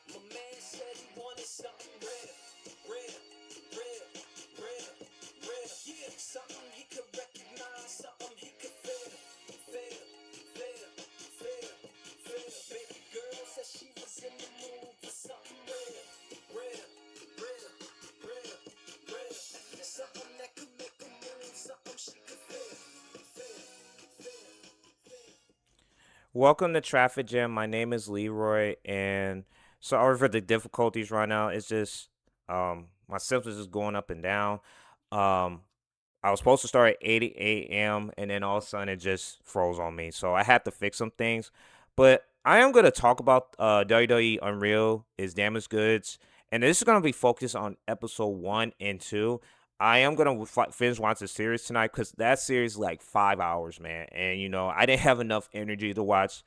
My man said he wanted something rare, rare, rare, rare, rare. Yeah, something he could recognize, something he could feel, feel, feel, feel, feel. Baby girl said she was in the mood for something rare, rare, rare, rare, rare. Something that could make her move, something she could feel, feel, feel, feel. Welcome to Traffic Jam. My name is Leroy, and sorry for the difficulties right now. It's just my symptoms is going up and down. Um, I was supposed to start at 8 a.m. and then all of a sudden it just froze on me. So I had to fix some things. But I am gonna talk about WWE Unreal is damaged goods, and this is gonna be focused on episode 1 and 2. I am gonna finish watching the series tonight because that series is like 5 hours, man. And I didn't have enough energy to watch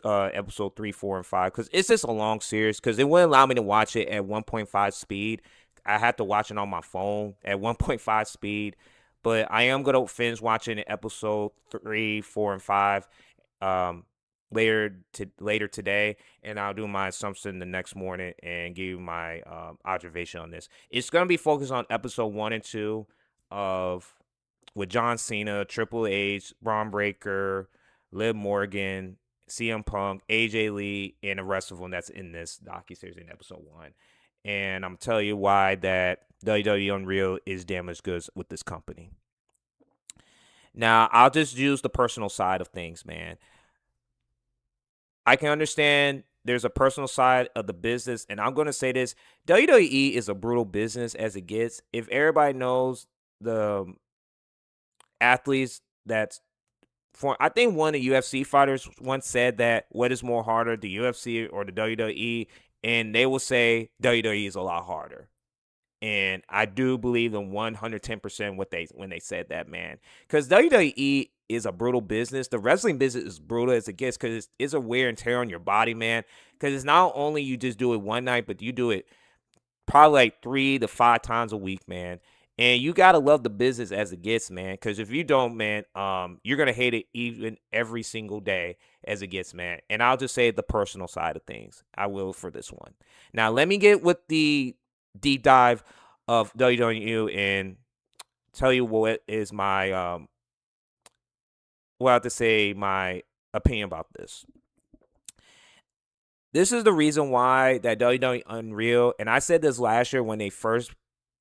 episode 3, 4, and 5 because it's just a long series. Because it wouldn't allow me to watch it at 1.5 speed. I had to watch it on my phone at 1.5 speed. But I am gonna finish watching episode 3, 4, and 5 um, later today, and I'll do my assumption the next morning and give you my observation on this. It's gonna be focused on episode 1 and 2 of with John Cena, Triple H, Braun Breaker, Liv Morgan, CM Punk, AJ Lee, and the rest of them that's in this docuseries in episode 1. And I'm telling you why that WWE Unreal is damaged goods with this company. Now, I'll just use the personal side of things, man. I can understand there's a personal side of the business, and I'm going to say this: WWE is a brutal business as it gets. If everybody knows the athletes that's for, I think one of the UFC fighters once said that what is more harder, the UFC or the WWE, and they will say WWE is a lot harder. And I do believe in 110% what they when they said that, man. Because WWE is a brutal business. The wrestling business is brutal as it gets because it's a wear and tear on your body, man. Because it's not only you just do it one night, but you do it probably like 3 to 5 times a week, man. And you gotta love the business as it gets, man. Because if you don't, man, you're gonna hate it even every single day as it gets, man. And I'll just say the personal side of things. I will for this one. Now, let me get with the deep dive of WWE and tell you what is my well, I have to say my opinion about this. This is the reason why that WWE Unreal, and I said this last year when they first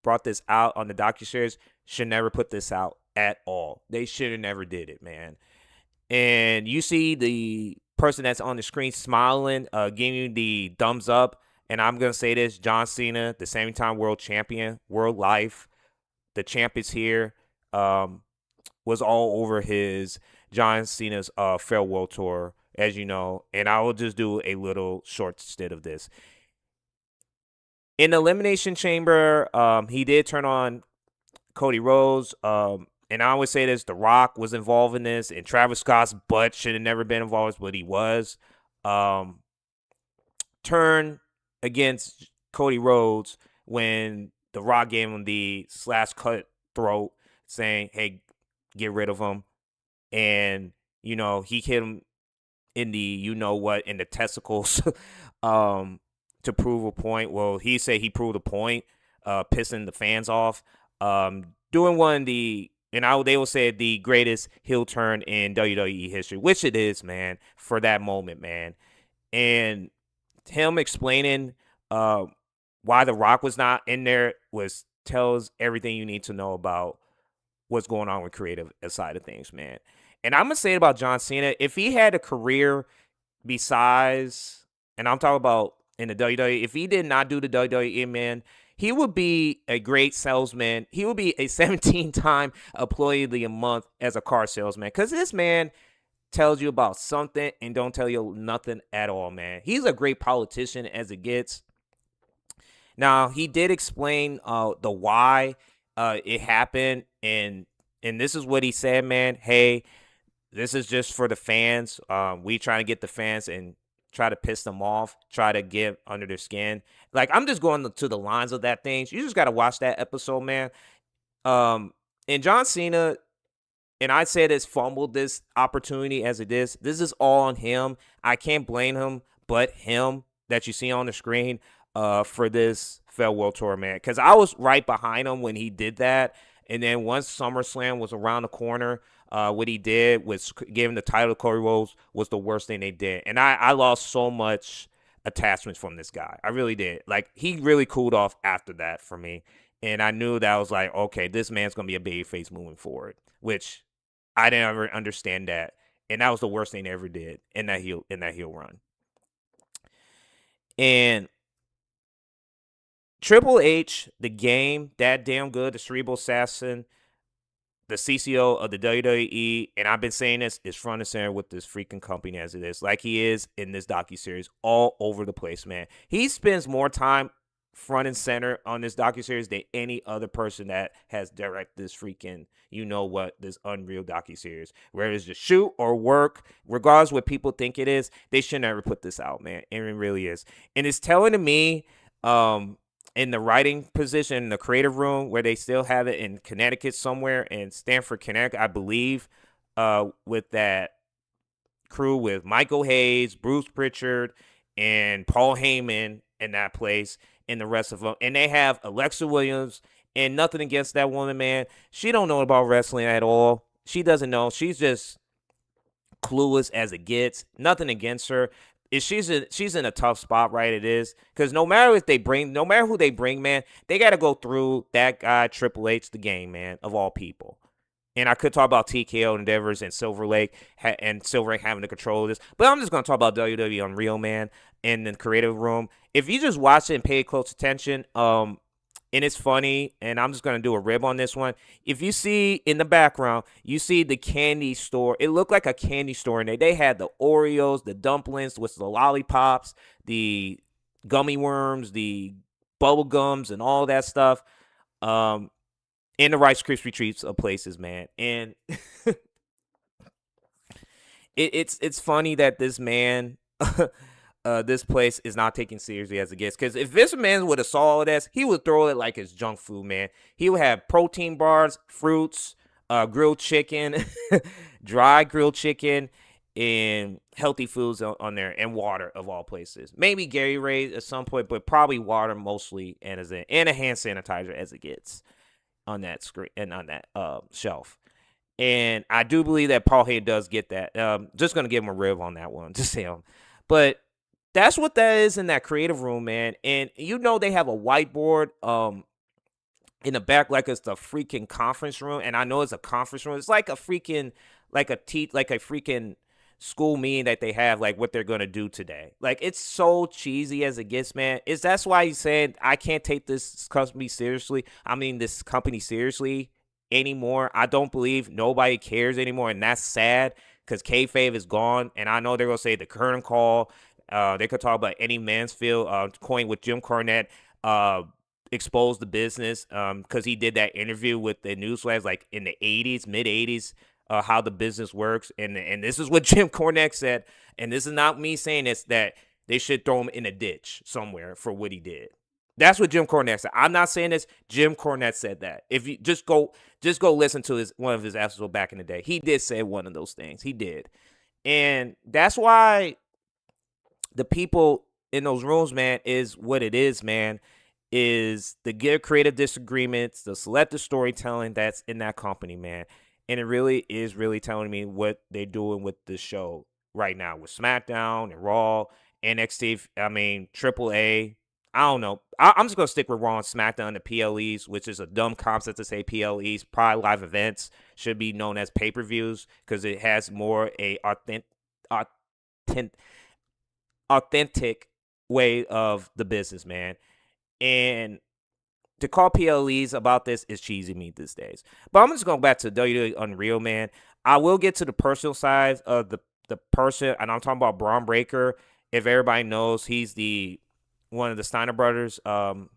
brought this out on the docuseries, should never put this out at all. They should have never did it, man. And you see the person that's on the screen smiling, giving you the thumbs up. And I'm gonna say this: John Cena, the same time world champion, world life, the champ is here. Was all over his John Cena's farewell tour, as you know. And I will just do a little short stint of this. In the Elimination Chamber, he did turn on Cody Rhodes. And I always say this: The Rock was involved in this, and Travis Scott's butt should have never been involved, but he was. Um, turn against Cody Rhodes when The Rock gave him the slash cut throat, saying, "Hey, get rid of him." And he hit him in the in the testicles, to prove a point. Well, he said he proved a point, pissing the fans off. Doing one of the and they will say the greatest heel turn in WWE history, which it is, man, for that moment, man. And him explaining why The Rock was not in there was tells everything you need to know about what's going on with creative side of things, man. And I'm gonna say about John Cena, if he had a career besides, and I'm talking about in the WWE, if he did not do the WWE, man, he would be a great salesman. He would be a 17-time employee of the month as a car salesman. Because this man tells you about something and don't tell you nothing at all, man. He's a great politician as it gets. Now, he did explain the why it happened, and this is what he said, man. Hey, this is just for the fans. We trying to get the fans and try to piss them off, try to get under their skin. Like, I'm just going to the lines of that thing. You just got to watch that episode, man. And John Cena, and I said it's fumbled this opportunity as it is. This is all on him. I can't blame him, but him that you see on the screen for this farewell tour, man. Because I was right behind him when he did that. And then once SummerSlam was around the corner, what he did was giving the title to Cody Rhodes was the worst thing they did. And I lost so much attachment from this guy. I really did. Like, he really cooled off after that for me. And I knew that I was like, okay, this man's going to be a babyface moving forward, which I didn't ever understand that. And that was the worst thing they ever did in that heel run. And Triple H, the game, that damn good, the Cerebral Assassin, the CCO of the WWE, and I've been saying this, is front and center with this freaking company as it is, like he is in this docuseries, all over the place, man. He spends more time front and center on this docuseries than any other person that has directed this freaking, this Unreal docuseries. Whether it's just shoot or work, regardless what people think it is, they should never put this out, man. And it really is. And it's telling to me, in the writing position, in the creative room, where they still have it in Connecticut somewhere, in Stamford, Connecticut, I believe, with that crew with Michael Hayes, Bruce Pritchard, and Paul Heyman in that place, and the rest of them. And they have Alexa Williams, and nothing against that woman, man. She don't know about wrestling at all. She doesn't know. She's just clueless as it gets. Nothing against her. She's in a tough spot, right? It is, because no matter who they bring, man, they got to go through that guy Triple H, the game, man, of all people. And I could talk about TKO Endeavors and Silver Lake having to control this, but I'm just gonna talk about WWE Unreal, man, in the creative room. If you just watch it and pay close attention, and it's funny, and I'm just going to do a rib on this one. If you see in the background, you see the candy store. It looked like a candy store, and they had the Oreos, the dumplings with the lollipops, the gummy worms, the bubble gums, and all that stuff in the Rice Krispie treats of places, man. And it's funny that this man... this place is not taken seriously as it gets. Because if this man would have saw all this, he would throw it like it's junk food, man. He would have protein bars, fruits, grilled chicken, dry grilled chicken, and healthy foods on there, and water of all places. Maybe Gary Ray at some point, but probably water mostly, and a hand sanitizer as it gets on that screen and on that shelf. And I do believe that Paul Heyman does get that. Just gonna give him a rib on that one, just say him, but. That's what that is in that creative room, man. And they have a whiteboard in the back, like it's the freaking conference room. And I know it's a conference room. It's like a freaking school meeting that they have, like what they're gonna do today. Like, it's so cheesy as it gets, man. That's why he's saying I can't take this company seriously. Anymore. I don't believe nobody cares anymore, and that's sad because kayfabe is gone. And I know they're gonna say the curtain call. They could talk about Eddie Mansfield coin with Jim Cornette exposed the business because he did that interview with the Newsflash like in the 80s, mid 80s, how the business works. And this is what Jim Cornette said. And this is not me saying this, that they should throw him in a ditch somewhere for what he did. That's what Jim Cornette said. I'm not saying this. Jim Cornette said that. If you just go listen to one of his episodes back in the day, he did say one of those things. He did. And that's why the people in those rooms, man, is what it is, man, is the get creative disagreements, the selective storytelling that's in that company, man. And it really is telling me what they're doing with the show right now with SmackDown and Raw, NXT, AAA. I don't know. I'm just going to stick with Raw and SmackDown, the PLEs, which is a dumb concept to say PLEs. Probably live events should be known as pay-per-views because it has more a authentic way of the business, man. And to call PLEs about this is cheesy me these days. But I'm just going back to WWE Unreal, man. I will get to the personal side of the person, and I'm talking about Braun Breaker. If everybody knows, he's the one of the Steiner brothers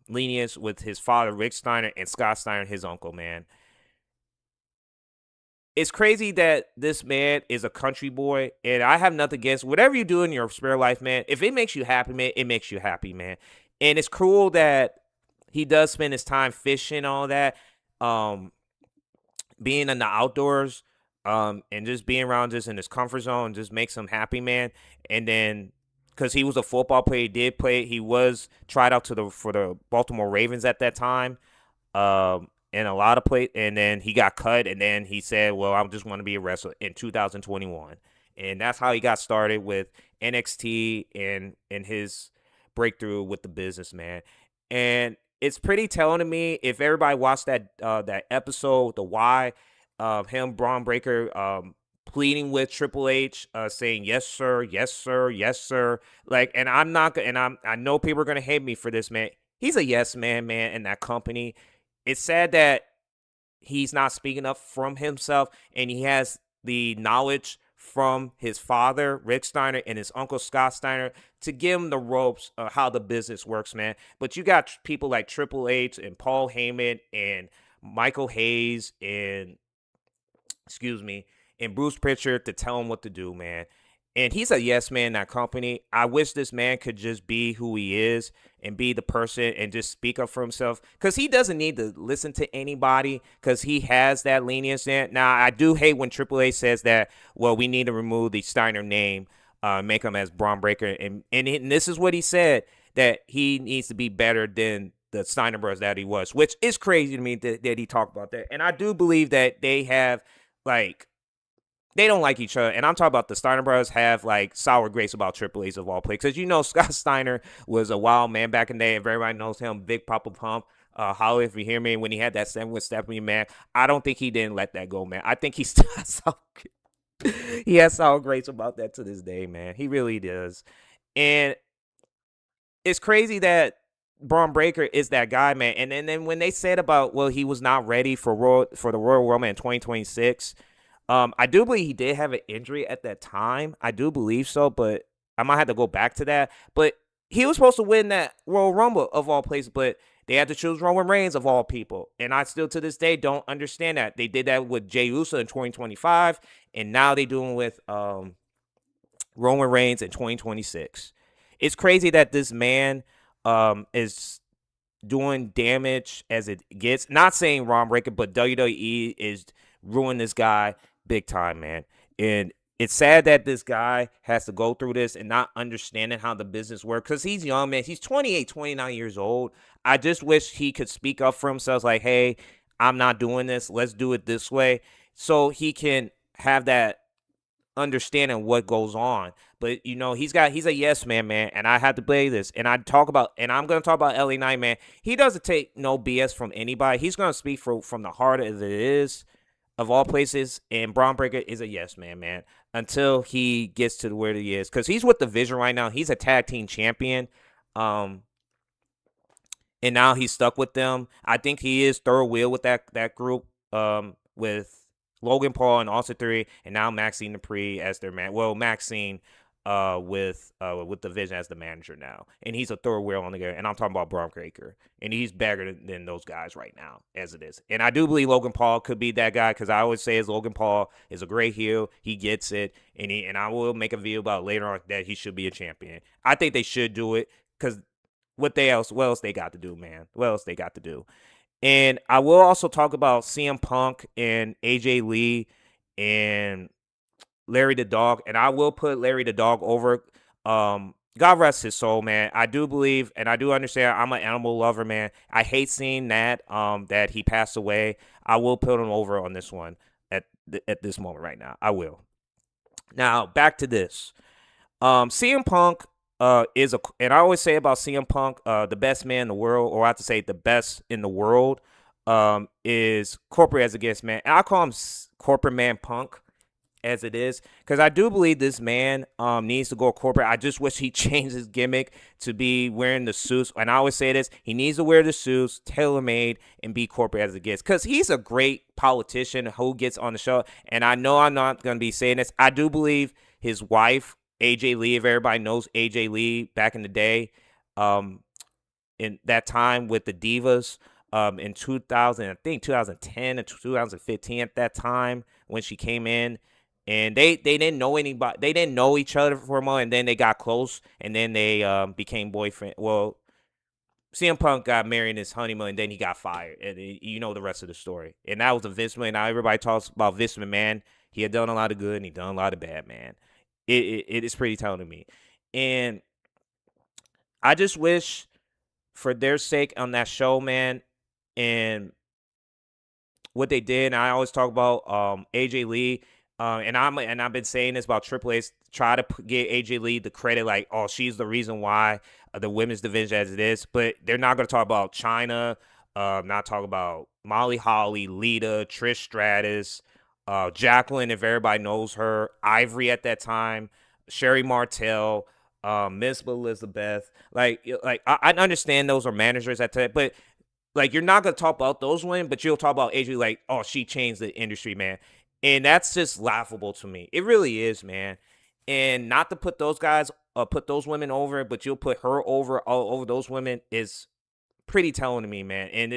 lineage with his father, Rick Steiner, and Scott Steiner, his uncle, man. It's crazy that this man is a country boy, and I have nothing against whatever you do in your spare life, man. If it makes you happy, man, it makes you happy, man. And it's cool that he does spend his time fishing, all that, being in the outdoors, and just being around just in his comfort zone just makes him happy, man. And then because he was a football player, he did play. He was tried out for the Baltimore Ravens at that time. And a lot of play, and then he got cut, and then he said, "Well, I just want to be a wrestler" in 2021, and that's how he got started with NXT and his breakthrough with the business, man. And it's pretty telling to me if everybody watched that episode, the why, him Braun Breaker pleading with Triple H, saying yes sir, yes sir, yes sir, like, and I'm not, and I know people are gonna hate me for this, man. He's a yes man, man, in that company. It's sad that he's not speaking up from himself, and he has the knowledge from his father, Rick Steiner, and his uncle, Scott Steiner, to give him the ropes of how the business works, man. But you got people like Triple H and Paul Heyman and Michael Hayes and, and Bruce Pritchard to tell him what to do, man. And he's a yes man in that company. I wish this man could just be who he is and be the person and just speak up for himself, because he doesn't need to listen to anybody because he has that lenience there. Now, I do hate when Triple H says that, well, we need to remove the Steiner name, make him as Braun Breaker. And this is what he said, that he needs to be better than the Steiner brothers that he was, which is crazy to me that he talked about that. And I do believe that they have, like, they don't like each other. And I'm talking about the Steiner brothers have, like, sour grapes about Triple H of all places. Because, you know, Scott Steiner was a wild man back in the day. Everybody knows him, Big Papa Pump. Holly, if you hear me, when he had that 7 with Stephanie, man, I don't think he didn't let that go, man. I think he still has he has sour grapes about that to this day, man. He really does. And it's crazy that Braun Breaker is that guy, man. And then when they said about, well, he was not ready for the Royal Rumble in 2026, I do believe he did have an injury at that time. I do believe so, but I might have to go back to that. But he was supposed to win that Royal Rumble of all places, but they had to choose Roman Reigns of all people. And I still to this day don't understand that. They did that with Jey Uso in 2025, and now they're doing with Roman Reigns in 2026. It's crazy that this man is doing damage as it gets. Not saying Ron Breaker, but WWE is ruining this guy big time, man. And it's sad that this guy has to go through this and not understanding how the business works, because he's young, man. He's 28, 29 years old. I just wish he could speak up for himself, like, hey, I'm not doing this. Let's do it this way, so he can have that understanding what goes on. But, you know, he's a yes man, man. And I had to play this. And I'm going to talk about LA Knight, man. He doesn't take no BS from anybody. He's going to speak from the heart as it is, of all places. And Braun Breaker is a yes man, man, until he gets to where he is, because he's with the Vision right now. He's a tag team champion, and now he's stuck with them. I think he is third wheel with that group, with Logan Paul and Austin Theory, and now Maxine Dupree as their man. Well, Maxine with the Vision as the manager now, and he's a third wheel on the guy. And I'm talking about Braun Breaker, and he's better than those guys right now as it is. And I do believe Logan Paul could be that guy, because I always say Logan Paul is a great heel. He gets it, and I will make a video about later on that he should be a champion. I think they should do it, because what else they got to do, man? What else they got to do? And I will also talk about CM Punk and AJ Lee and Larry the Dog. And I will put Larry the Dog over. God rest his soul, man. I do believe, and I do understand, I'm an animal lover, man. I hate seeing that he passed away. I will put him over on this one at this moment right now. I will. Now, back to this. CM Punk and I always say about CM Punk, the best man in the world, or I have to say the best in the world, is corporate as it gets, man. And I call him corporate man Punk. as it is, because I do believe this man needs to go corporate. I just wish he changed his gimmick to be wearing the suits. And I always say this: he needs to wear the suits, tailor made, and be corporate as it gets. Because he's a great politician who gets on the show. And I know I'm not going to be saying this. I do believe his wife, AJ Lee, if everybody knows AJ Lee back in the day, in that time with the Divas. In 2000, I think 2010 and 2015 at that time when she came in, and they didn't know anybody, they didn't know each other for a moment, and then they got close, and then they became boyfriend. Well, CM Punk got married in his honeymoon, and then he got fired, and you know the rest of the story. And that was a Vince McMahon. Now everybody talks about Vince McMahon. He had done a lot of good, and he done a lot of bad, man. It is pretty telling to me, and I just wish, for their sake on that show, man, and what they did. And I always talk about AJ Lee, and I've been saying this about Triple H. Try to get AJ Lee the credit, like, oh, she's the reason why the women's division as it is. But they're not going to talk about China, not talk about Molly Holly, Lita, Trish Stratus, Jacqueline, if everybody knows her, Ivory at that time, Sherry Martel, Miss Elizabeth. Like I understand those are managers at that, but like, you're not going to talk about those women, but you'll talk about AJ like, oh, she changed the industry, man. And that's just laughable to me. It really is, man. And not to put those guys, put those women over, but you'll put her over all over those women is pretty telling to me, man. And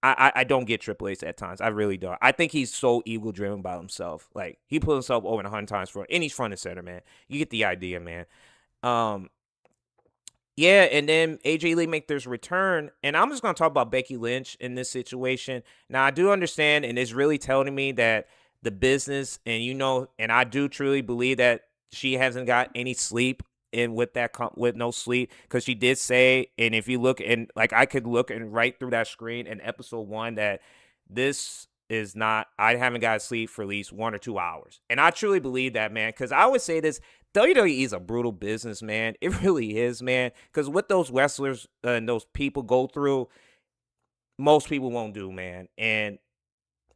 I don't get Triple H at times. I really don't. I think he's so ego driven by himself. Like, he put himself over 100 times for, and he's front and center, man. You get the idea, man. Yeah, and then AJ Lee make this return, and I'm just gonna talk about Becky Lynch in this situation. Now, I do understand, and it's really telling me that the business, and and I do truly believe that she hasn't got any sleep in with that with no sleep, because she did say, and if you look, and like, I could look and right through that screen in episode 1, that this is not, I haven't got sleep for at least 1 or 2 hours, and I truly believe that, man, because I always say this. WWE is a brutal business, man. It really is, man. Because what those wrestlers and those people go through, most people won't do, man. And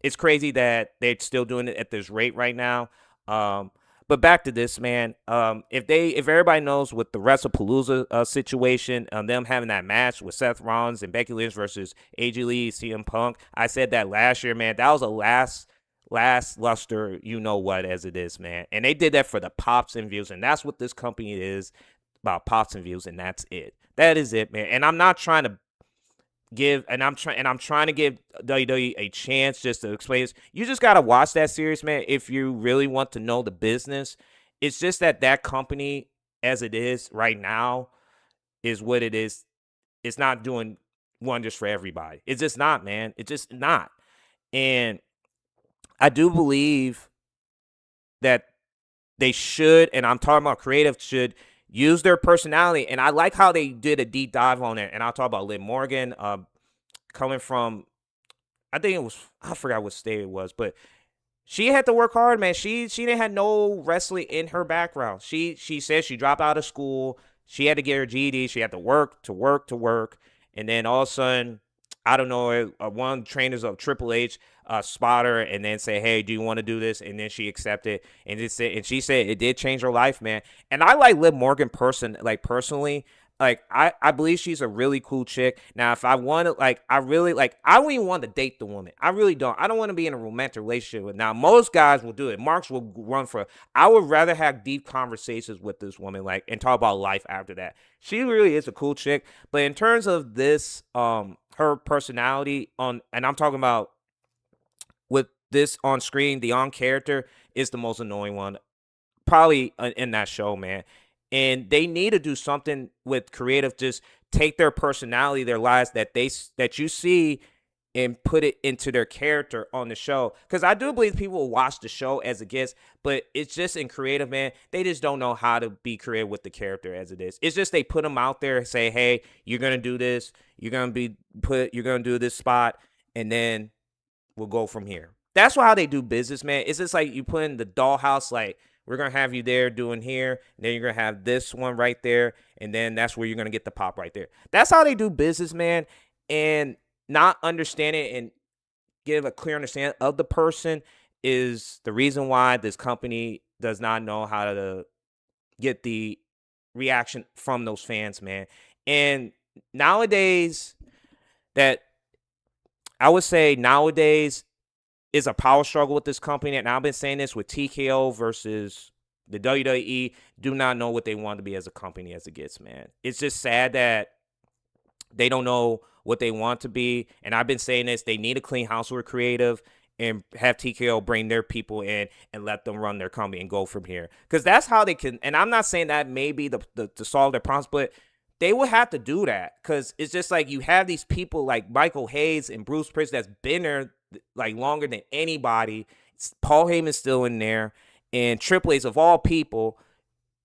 it's crazy that they're still doing it at this rate right now. But back to this, man. If everybody knows with the WrestlePalooza situation, them having that match with Seth Rollins and Becky Lynch versus AJ Lee, CM Punk, I said that last year, man. That was a last luster, you know what, as it is, man. And they did that for the pops and views, and that's what this company is about, pops and views, and that's it. That is it, man. And I'm not trying to I'm trying to give WWE a chance just to explain this. You just gotta watch that series, man, if you really want to know the business. It's just that company, as it is right now, is what it is. It's not doing wonders for everybody. It's just not, man. It's just not. And I do believe that they should, and I'm talking about creative, should use their personality. And I like how they did a deep dive on it. And I'll talk about Liv Morgan, coming from, I think it was, I forgot what state it was, but she had to work hard, man. She didn't have no wrestling in her background. She said she dropped out of school. She had to get her GED. She had to work. And then all of a sudden, I don't know, one trainers of Triple H spot her and then say, hey, do you want to do this? And then she accepted, and she said it did change her life, man. And I like Liv Morgan personally. Like, I believe she's a really cool chick. Now, if I want to, I don't even want to date the woman. I really don't. I don't want to be in a romantic relationship with. Now, most guys will do it. Marks will run for. I would rather have deep conversations with this woman, and talk about life after that. She really is a cool chick. But in terms of this, her personality and I'm talking about with this on screen, the on character is the most annoying one, probably in that show, man. And they need to do something with creative, just take their personality, their lives that you see, and put it into their character on the show. Because I do believe people will watch the show as it gets, but it's just in creative, man. They just don't know how to be creative with the character as it is. It's just they put them out there and say, hey, you're gonna do this, you're gonna do this spot, and then we'll go from here. That's how they do business, man. It's just like you put in the dollhouse, like, we're going to have you there doing here, and then you're going to have this one right there, and then that's where you're going to get the pop right there. That's how they do business, man, and not understanding and give a clear understanding of the person is the reason why this company does not know how to get the reaction from those fans, man. And nowadays, that I would say nowadays is a power struggle with this company. And I've been saying this with TKO versus the WWE. Do not know what they want to be as a company as it gets, man. It's just sad that they don't know what they want to be. And I've been saying this, they need a clean house with creative and have TKO bring their people in and let them run their company and go from here. Because that's how they can. And I'm not saying that may be to solve their problems, but they will have to do that. Because it's just like you have these people like Michael Hayes and Bruce Prichard that's been there like longer than anybody. Paul Heyman's still in there. And Triple H, of all people,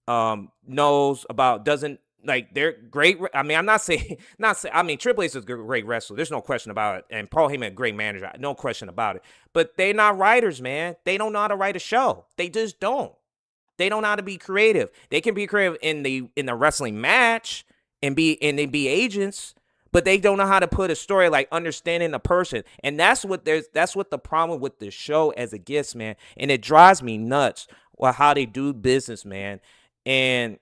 knows about, doesn't, like, they're great. I mean, I'm not saying, I mean, Triple H is a great wrestler. There's no question about it. And Paul Heyman, a great manager. No question about it. But they're not writers, man. They don't know how to write a show. They just don't. They don't know how to be creative. They can be creative in the wrestling match and they be agents, but they don't know how to put a story, like understanding a person. And that's what the problem with this show as it gets, man. And it drives me nuts how they do business, man. And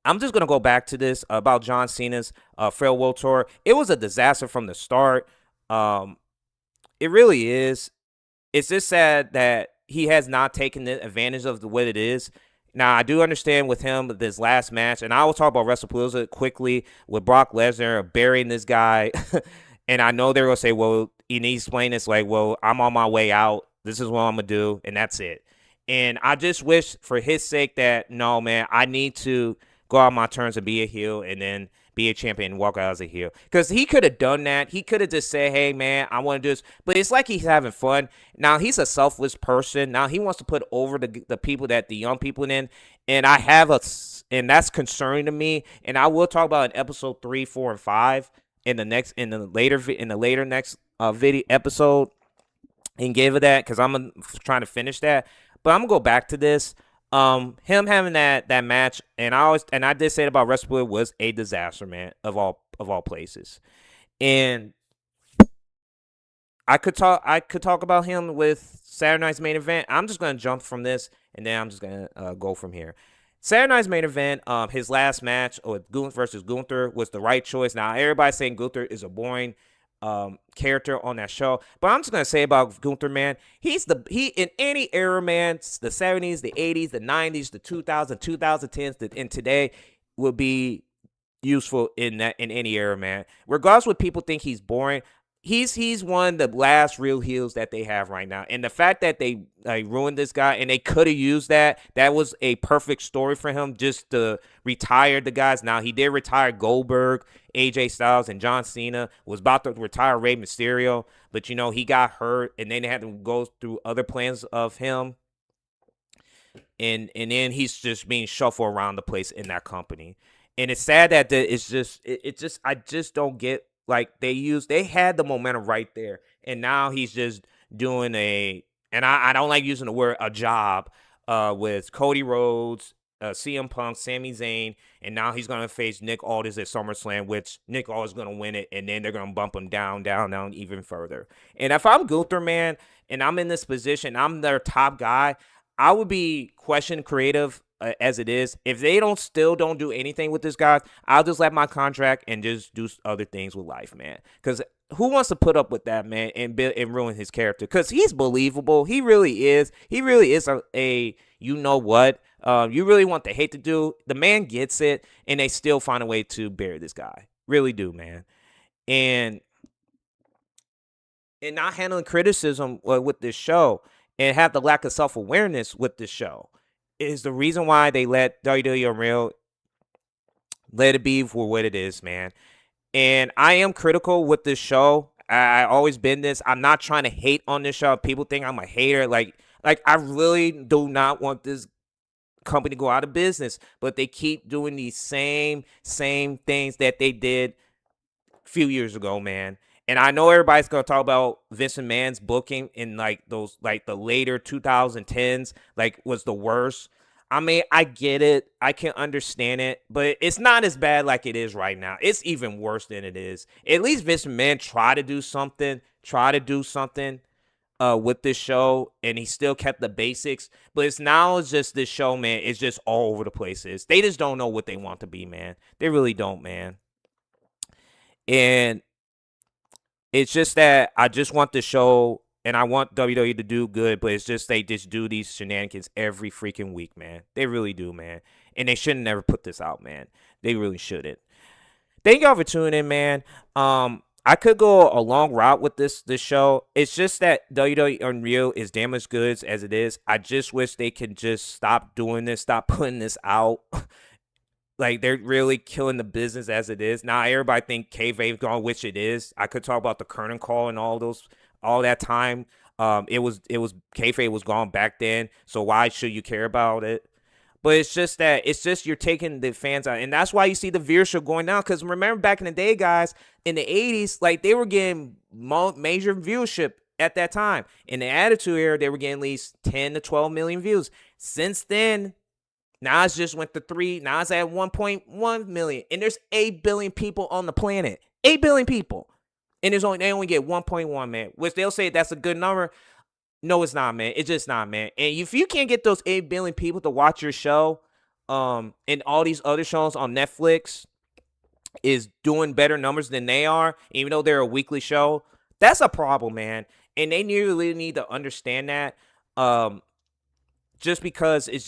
I'm just gonna go back to this about John Cena's farewell world tour. It was a disaster from the start. It really is. It's just sad that he has not taken the advantage of what it is. Now, I do understand with him this last match, and I will talk about WrestlePalooza quickly with Brock Lesnar burying this guy. And I know they're gonna say, "Well, he needs to explain this." Like, "Well, I'm on my way out. This is what I'm gonna do," and that's it. And I just wish, for his sake, that no, man, I need to go out on my terms and be a heel, and then be a champion and walk out as a heel. Because he could have done that. He could have just said, "Hey, man, I want to do this." But it's like he's having fun. Now, he's a selfless person. Now, he wants to put over the people, that the young people in. And and that's concerning to me. And I will talk about in episode 3, 4, and 5 in the later next video episode, and give it that, because I'm trying to finish that. But I'm gonna go back to this. Him having that match, and I did say it about WrestleMania, was a disaster, man, of all places. And I could talk about him with Saturday Night's Main Event. I'm just gonna jump from this, and then I'm just gonna go from here. Saturday Night's Main Event, his last match with Gunther versus Gunther was the right choice. Now, everybody's saying Gunther is a boring character on that show, but I'm just gonna say about Gunther, man, he in any era, man, the 70s, the 80s, the 90s, the 2010s, and today will be useful in any era, man. Regardless what people think he's boring, he's one of the last real heels that they have right now. And the fact that they ruined this guy, and they could have used that was a perfect story for him, just to retire the guys. Now, he did retire Goldberg, AJ Styles, and John Cena. Was about to retire Rey Mysterio, but he got hurt, and then they had to go through other plans of him. And then he's just being shuffled around the place in that company. And it's sad that I just don't get. Like, they had the momentum right there, and now he's just doing and I don't like using the word a job, with Cody Rhodes, CM Punk, Sami Zayn, and now he's going to face Nick Aldis at SummerSlam, which Nick Aldis is going to win it, and then they're going to bump him down even further. And if I'm Gunther, man, and I'm in this position, I'm their top guy, I would be questioning creative as it is. If they don't do anything with this guy, I'll just let my contract and just do other things with life, man. Because who wants to put up with that, man, and ruin his character? Because he's believable. He really is. He really is a you know what? You really want the hate to do. The man gets it, and they still find a way to bury this guy. Really do, man. And not handling criticism with this show, and have the lack of self-awareness with this show, is the reason why they let WWE Unreal let it be for what it is, man. And I am critical with this show. I always been this. I'm not trying to hate on this show. People think I'm a hater. Like I really do not want this company to go out of business, but they keep doing these same things that they did a few years ago, man. And I know everybody's gonna talk about Vince McMahon's booking in the later 2010s, was the worst. I mean, I get it, I can understand it, but it's not as bad like it is right now. It's even worse than it is. At least Vince McMahon try to do something. with this show, and he still kept the basics. But it's just this show, man. It's just all over the places. They just don't know what they want to be, man. They really don't, man. And it's just that I just want the show, and I want WWE to do good, but it's just they just do these shenanigans every freaking week, man. They really do, man. And they shouldn't never put this out, man. They really shouldn't. Thank y'all for tuning in, man. I could go a long route with this show. It's just that WWE Unreal is damaged goods as it is. I just wish they could just stop doing this, stop putting this out. Like, they're really killing the business as it is. Now everybody think kayfabe gone, which it is. I could talk about the curtain call and all that time. It was kayfabe was gone back then. So why should you care about it? But it's just you're taking the fans out, and that's why you see the viewership going down. Because remember back in the day, guys, in the 80s, like, they were getting major viewership at that time. In the Attitude Era, they were getting at least 10 to 12 million views. Since then, Nas just went to 3. Nas at 1.1 million. And there's 8 billion people on the planet. 8 billion people. And they only get 1.1, man. Which they'll say that's a good number. No, it's not, man. It's just not, man. And if you can't get those 8 billion people to watch your show, and all these other shows on Netflix is doing better numbers than they are, even though they're a weekly show, that's a problem, man. And they really need to understand that. Just because it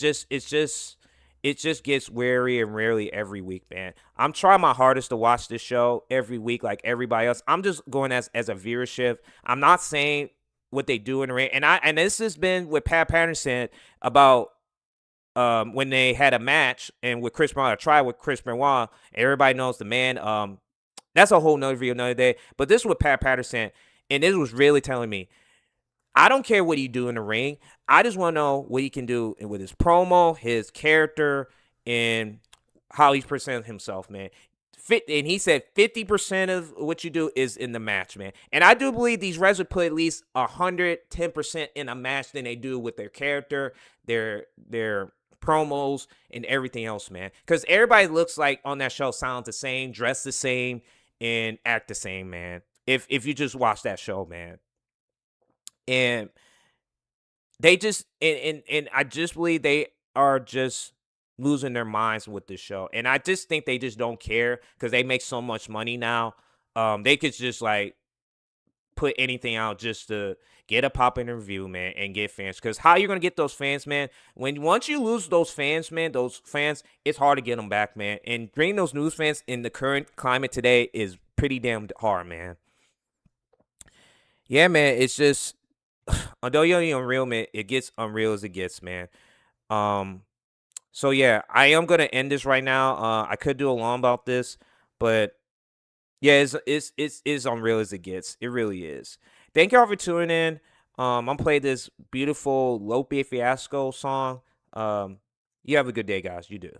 just gets weary and rarely every week, man. I'm trying my hardest to watch this show every week like everybody else. I'm just going as a viewership. I'm not saying what they do in the ring. And this has been with Pat Patterson about when they had a match and with Chris Benoit, a try with Chris Benoit. Everybody knows the man. That's a whole nother video another day. But this was with Pat Patterson, and this was really telling me, I don't care what he do in the ring. I just want to know what he can do with his promo, his character, and how he's presenting himself, man. And he said 50% of what you do is in the match, man. And I do believe these wrestlers put at least 110% in a match than they do with their character, their promos, and everything else, man. Because everybody looks like on that show sounds the same, dress the same, and act the same, man. If you just watch that show, man. And they just and I just believe they are just losing their minds with this show. And I just think they just don't care because they make so much money now. They could just like put anything out just to get a pop in review, man, and get fans. Because how you gonna get those fans, man? Once you lose those fans, man, it's hard to get them back, man. And bringing those news fans in the current climate today is pretty damn hard, man. Yeah, man, it's just although you're unreal, man, it gets unreal as it gets, man. Um, so yeah, I am gonna end this right now. I could do a long about this, but yeah, it's unreal as it gets. It really is. Thank y'all for tuning in. I'm gonna play this beautiful Lope Fiasco song. You have a good day, guys. You do.